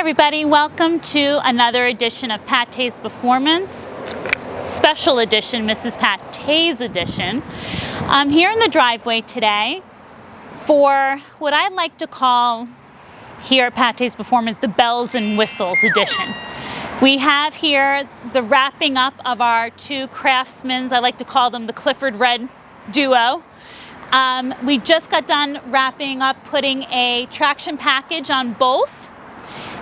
everybody, welcome to another edition of Pattay's Performance, special edition, Mrs. Pattay's edition. I'm here in the driveway today for what I like to call here at Pattay's Performance the bells and whistles edition. We have here the wrapping up of our two Craftsmans. I like to call them the Clifford Red duo. We just got done wrapping up, putting a traction package on both.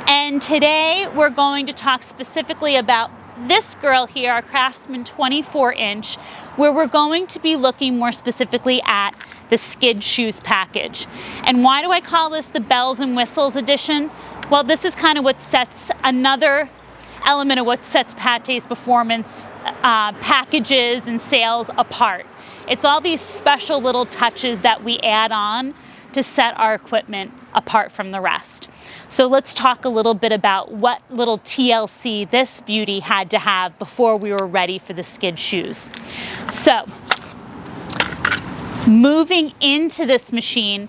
And today we're going to talk specifically about this girl here, our Craftsman 24-inch, where we're going to be looking more specifically at the skid shoes package. And why do I call this the bells and whistles edition? Well, this is kind of what sets another element of what sets Pattay's Performance packages and sales apart. It's all these special little touches that we add on to set our equipment apart from the rest. So let's talk a little bit about what little TLC this beauty had to have before we were ready for the skid shoes. So, moving into this machine,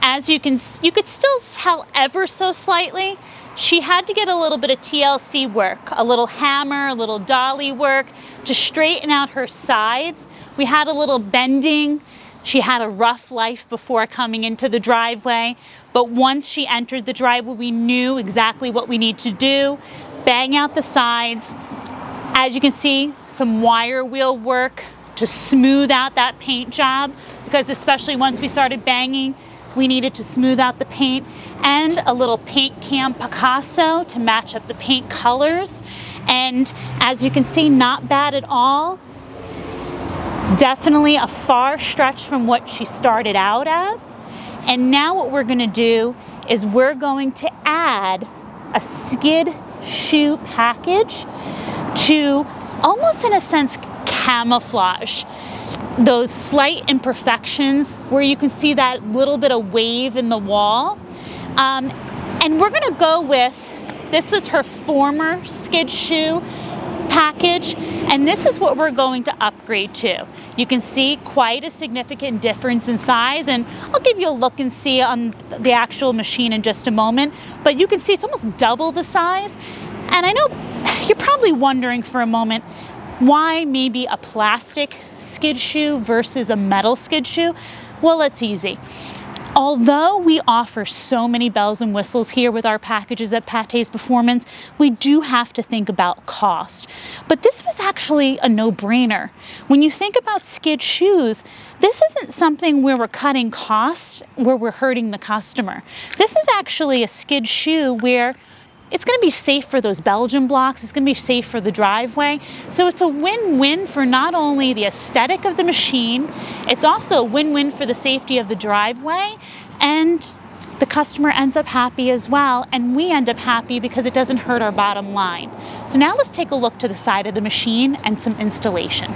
as you could still tell ever so slightly, she had to get a little bit of TLC work, a little hammer, a little dolly work to straighten out her sides. We had a little bending. She had a rough life before coming into the driveway, but once she entered the driveway, we knew exactly what we need to do. Bang out the sides. As you can see, some wire wheel work to smooth out that paint job, because especially once we started banging, we needed to smooth out the paint, and a little paint can Picasso to match up the paint colors. And as you can see, not bad at all. Definitely a far stretch from what she started out as. And now what we're going to do is we're going to add a skid shoe package to almost, in a sense, camouflage those slight imperfections where you can see that little bit of wave in the wall. And we're going to go with, this was her former skid shoe package, and this is what we're going to upgrade to. You can see quite a significant difference in size, and I'll give you a look and see on the actual machine in just a moment, but you can see it's almost double the size. And I know you're probably wondering for a moment, why maybe a plastic skid shoe versus a metal skid shoe? Well, it's easy. Although we offer so many bells and whistles here with our packages at Pattay's Performance, we do have to think about cost. But this was actually a no-brainer. When you think about skid shoes, this isn't something where we're cutting costs, where we're hurting the customer. This is actually a skid shoe where it's going to be safe for those Belgian blocks, it's going to be safe for the driveway. So it's a win-win for not only the aesthetic of the machine, it's also a win-win for the safety of the driveway, and the customer ends up happy as well, and we end up happy because it doesn't hurt our bottom line. So now let's take a look to the side of the machine and some installation.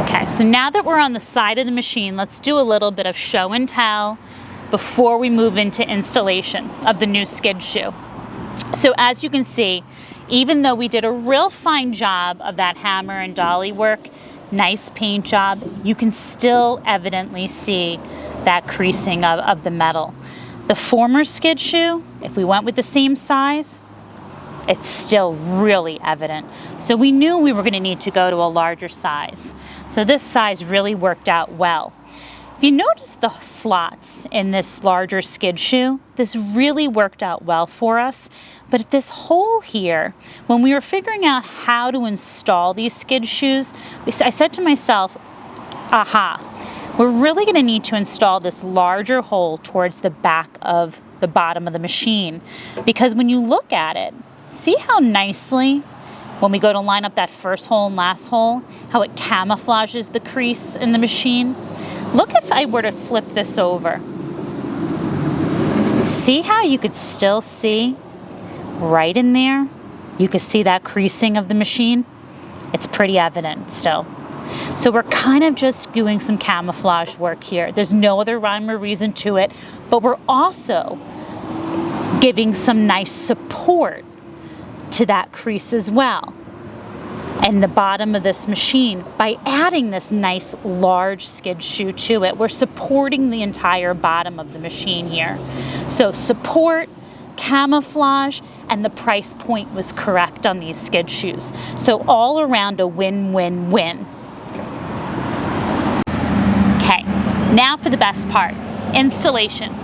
Okay, so now that we're on the side of the machine, let's do a little bit of show and tell before we move into installation of the new skid shoe. So as you can see, even though we did a real fine job of that hammer and dolly work, nice paint job, you can still evidently see that creasing of the metal. The former skid shoe, if we went with the same size, it's still really evident. So we knew we were going to need to go to a larger size. So this size really worked out well. If you notice the slots in this larger skid shoe, this really worked out well for us. But this hole here, when we were figuring out how to install these skid shoes, I said to myself, aha, we're really going to need to install this larger hole towards the back of the bottom of the machine. Because when you look at it, see how nicely, when we go to line up that first hole and last hole, how it camouflages the crease in the machine? Look if I were to flip this over. See how you could still see right in there? You could see that creasing of the machine? It's pretty evident still. So we're kind of just doing some camouflage work here. There's no other rhyme or reason to it, but we're also giving some nice support to that crease as well. And the bottom of this machine, by adding this nice large skid shoe to it, we're supporting the entire bottom of the machine here. So support, camouflage, and the price point was correct on these skid shoes. So all around a win-win-win. Okay, now for the best part, installation.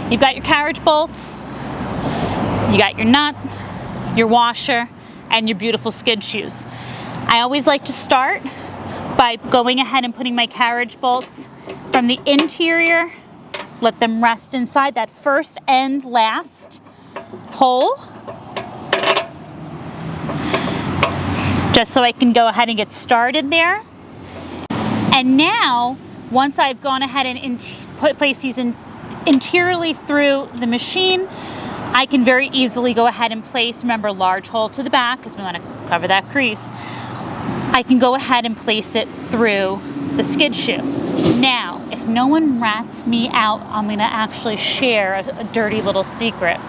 You've got your carriage bolts, you got your nut, your washer, and your beautiful skid shoes. I always like to start by going ahead and putting my carriage bolts from the interior, let them rest inside that first and last hole, just so I can go ahead and get started there. And now, once I've gone ahead and place these interiorly through the machine, I can very easily go ahead and place, remember, large hole to the back because we want to cover that crease. I can go ahead and place it through the skid shoe. Now, if no one rats me out, I'm going to actually share a dirty little secret.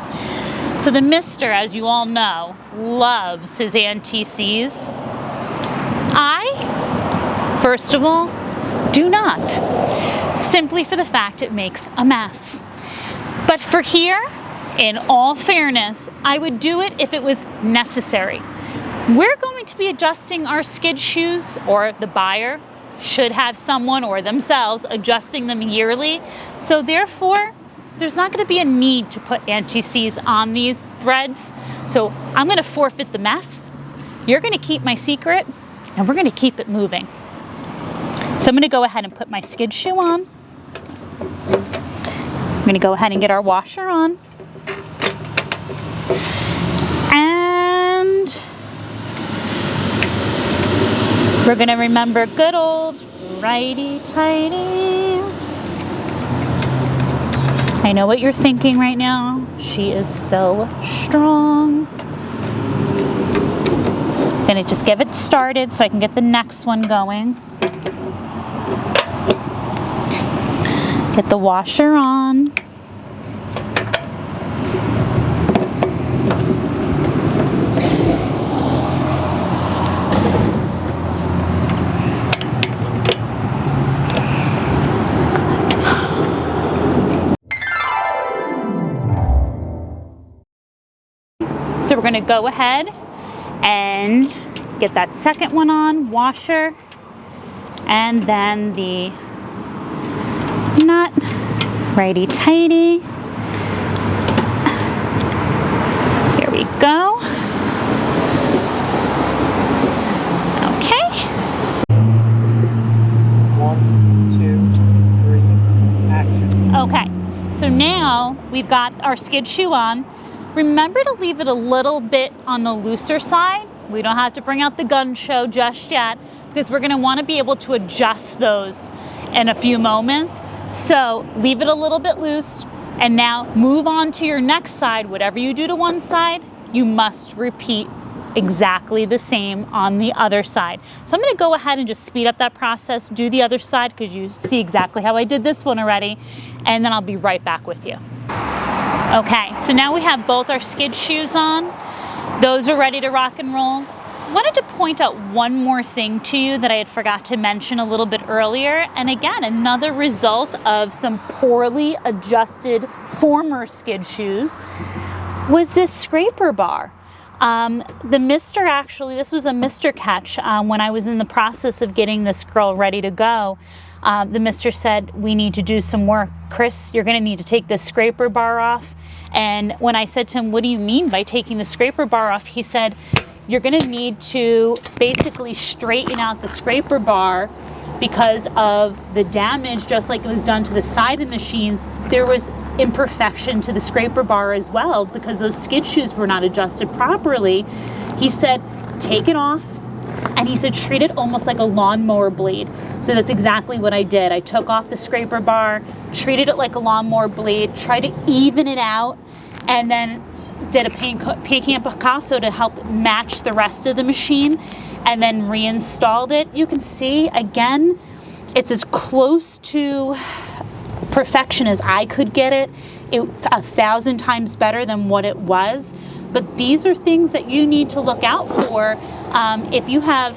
So the mister, as you all know, loves his anti-seize. I, first of all, do not, simply for the fact it makes a mess. But for here, in all fairness, I would do it if it was necessary. We're going to be adjusting our skid shoes, or the buyer should have someone or themselves adjusting them yearly. So therefore, there's not going to be a need to put anti-seize on these threads. So I'm going to forfeit the mess. You're going to keep my secret, and we're going to keep it moving. So I'm going to go ahead and put my skid shoe on. I'm going to go ahead and get our washer on. And we're going to remember good old righty-tighty. I know what you're thinking right now. She is so strong. I'm going to just give it started so I can get the next one going. Get the washer on. So we're going to go ahead and get that second one on, washer, and then the nut, righty-tighty. Here we go. Okay. 1, 2, 3, action. Okay, so now we've got our skid shoe on. Remember to leave it a little bit on the looser side. We don't have to bring out the gun show just yet because we're going to want to be able to adjust those in a few moments. So leave it a little bit loose, and now move on to your next side. Whatever you do to one side, you must repeat exactly the same on the other side. So I'm going to go ahead and just speed up that process, do the other side because you see exactly how I did this one already, and then I'll be right back with you. Okay, so now we have both our skid shoes on. Those are ready to rock and roll. I wanted to point out one more thing to you that I had forgot to mention a little bit earlier. And again, another result of some poorly adjusted former skid shoes was this scraper bar. The mister actually, this was a mister catch when I was in the process of getting this girl ready to go. The mister said, we need to do some work. Chris, you're going to need to take this scraper bar off. And when I said to him, what do you mean by taking the scraper bar off? He said, you're going to need to basically straighten out the scraper bar because of the damage, just like it was done to the side of the machines. There was imperfection to the scraper bar as well because those skid shoes were not adjusted properly. He said, take it off. And he said, treat it almost like a lawnmower blade. So that's exactly what I did. I took off the scraper bar, treated it like a lawnmower blade, tried to even it out, and then did a paint can Picasso to help match the rest of the machine, and then reinstalled it. You can see, again, it's as close to perfection as I could get it. It's 1,000 times better than what it was. But these are things that you need to look out for. If you have,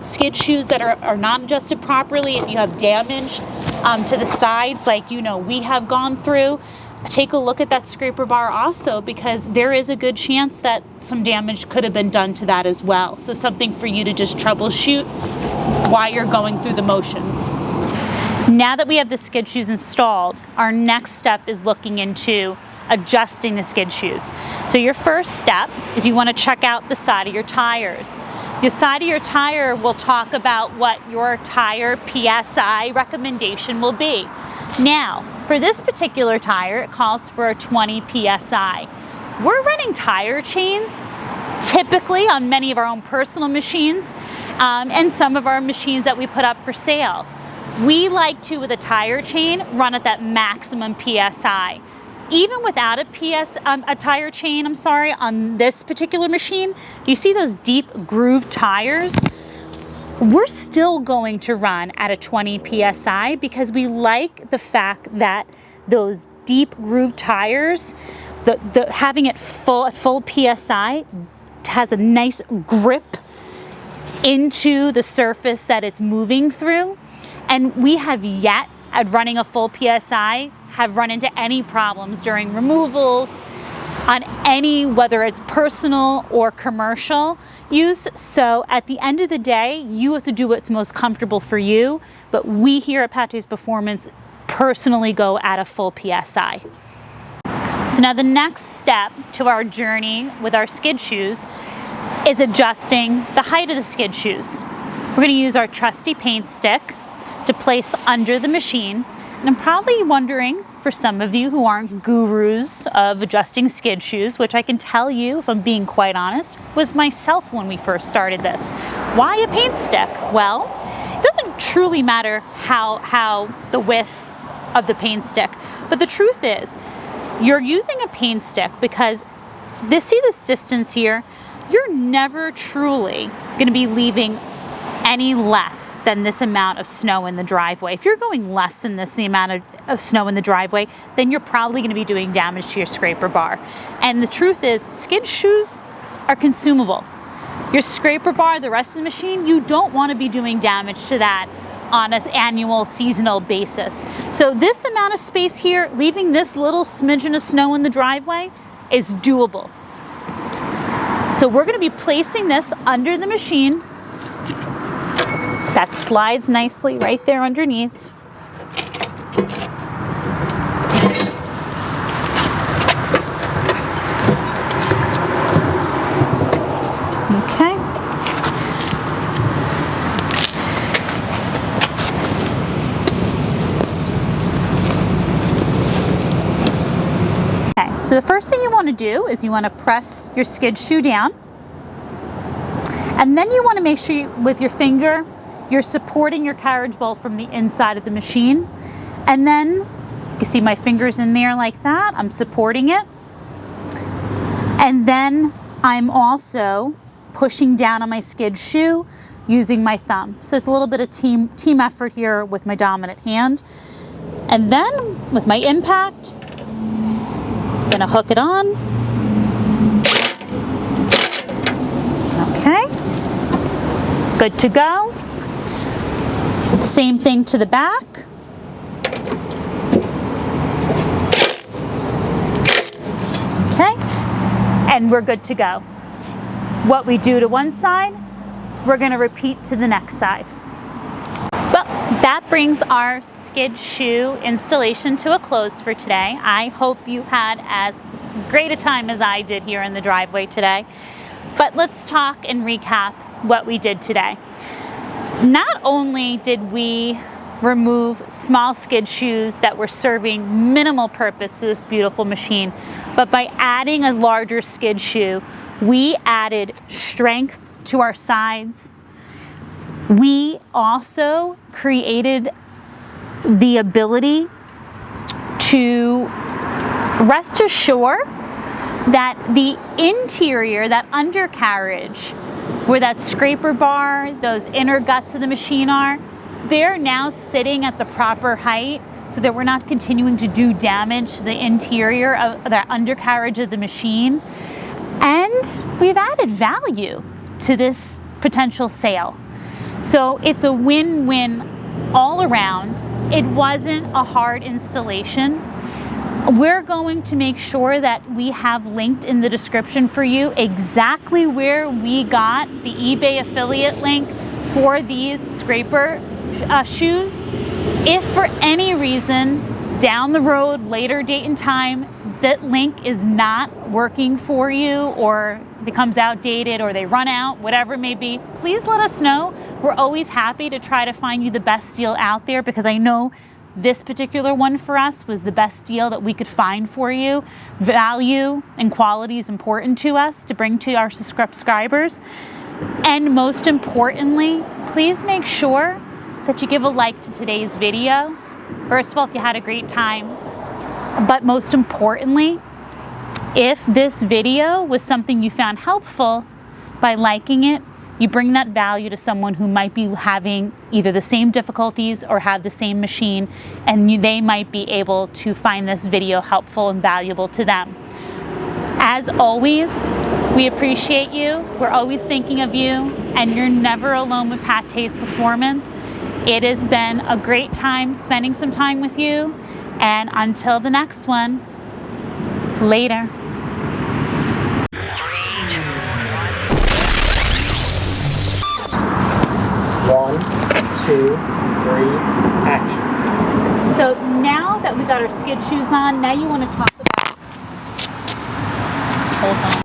skid shoes that are not adjusted properly, if you have damage to the sides like, we have gone through, take a look at that scraper bar also, because there is a good chance that some damage could have been done to that as well. So something for you to just troubleshoot while you're going through the motions. Now that we have the skid shoes installed, our next step is looking into adjusting the skid shoes. So your first step is you want to check out the side of your tires. The side of your tire will talk about what your tire PSI recommendation will be. Now, for this particular tire, it calls for a 20 PSI. We're running tire chains typically on many of our own personal machines and some of our machines that we put up for sale. We like to, with a tire chain, run at that maximum PSI. Even without a tire chain, on this particular machine, you see those deep grooved tires? We're still going to run at a 20 PSI because we like the fact that those deep grooved tires, having it full PSI has a nice grip into the surface that it's moving through. And we have yet, at running a full PSI, have run into any problems during removals on any, whether it's personal or commercial use. So at the end of the day, you have to do what's most comfortable for you, but we here at Pattay's Performance personally go at a full PSI. So now the next step to our journey with our skid shoes is adjusting the height of the skid shoes. We're going to use our trusty paint stick to place under the machine. And I'm probably wondering, for some of you who aren't gurus of adjusting skid shoes, which I can tell you, if I'm being quite honest, was myself when we first started this. Why a paint stick? Well, it doesn't truly matter how the width of the paint stick, but the truth is, you're using a paint stick because see this distance here? You're never truly going to be leaving any less than this amount of snow in the driveway. If you're going less than the amount of snow in the driveway, then you're probably going to be doing damage to your scraper bar. And the truth is, skid shoes are consumable. Your scraper bar, the rest of the machine, you don't want to be doing damage to that on an annual, seasonal basis. So this amount of space here, leaving this little smidgen of snow in the driveway, is doable. So we're going to be placing this under the machine. That slides nicely right there underneath. Okay. Okay, so the first thing you want to do is you want to press your skid shoe down. And then you want to make sure with your finger, you're supporting your carriage bolt from the inside of the machine. And then you see my fingers in there like that. I'm supporting it. And then I'm also pushing down on my skid shoe using my thumb. So it's a little bit of team effort here with my dominant hand. And then with my impact, I'm gonna hook it on. Okay, good to go. Same thing to the back. Okay, and we're good to go. What we do to one side, we're going to repeat to the next side. Well, that brings our skid shoe installation to a close for today. I hope you had as great a time as I did here in the driveway today. But let's talk and recap what we did today. Not only did we remove small skid shoes that were serving minimal purpose to this beautiful machine, but by adding a larger skid shoe, we added strength to our sides. We also created the ability to rest assured that the interior, that undercarriage, where that scraper bar, those inner guts of the machine are, they're now sitting at the proper height so that we're not continuing to do damage to the interior of the undercarriage of the machine. And we've added value to this potential sale. So it's a win-win all around. It wasn't a hard installation. We're going to make sure that we have linked in the description for you exactly where we got the eBay affiliate link for these scraper shoes. If for any reason down the road, later date and time, that link is not working for you or becomes outdated or they run out, whatever it may be, please let us know. We're always happy to try to find you the best deal out there, because I know this particular one for us was the best deal that we could find for you. Value and quality is important to us to bring to our subscribers. And most importantly, please make sure that you give a like to today's video. First of all, if you had a great time. But most importantly, if this video was something you found helpful, by liking it, you bring that value to someone who might be having either the same difficulties or have the same machine, and they might be able to find this video helpful and valuable to them. As always, we appreciate you. We're always thinking of you, and you're never alone with Pattay's Performance. It has been a great time spending some time with you, and until the next one, later. 1, 2, 3, action. So now that we got our skid shoes on, now you want to talk about, hold on.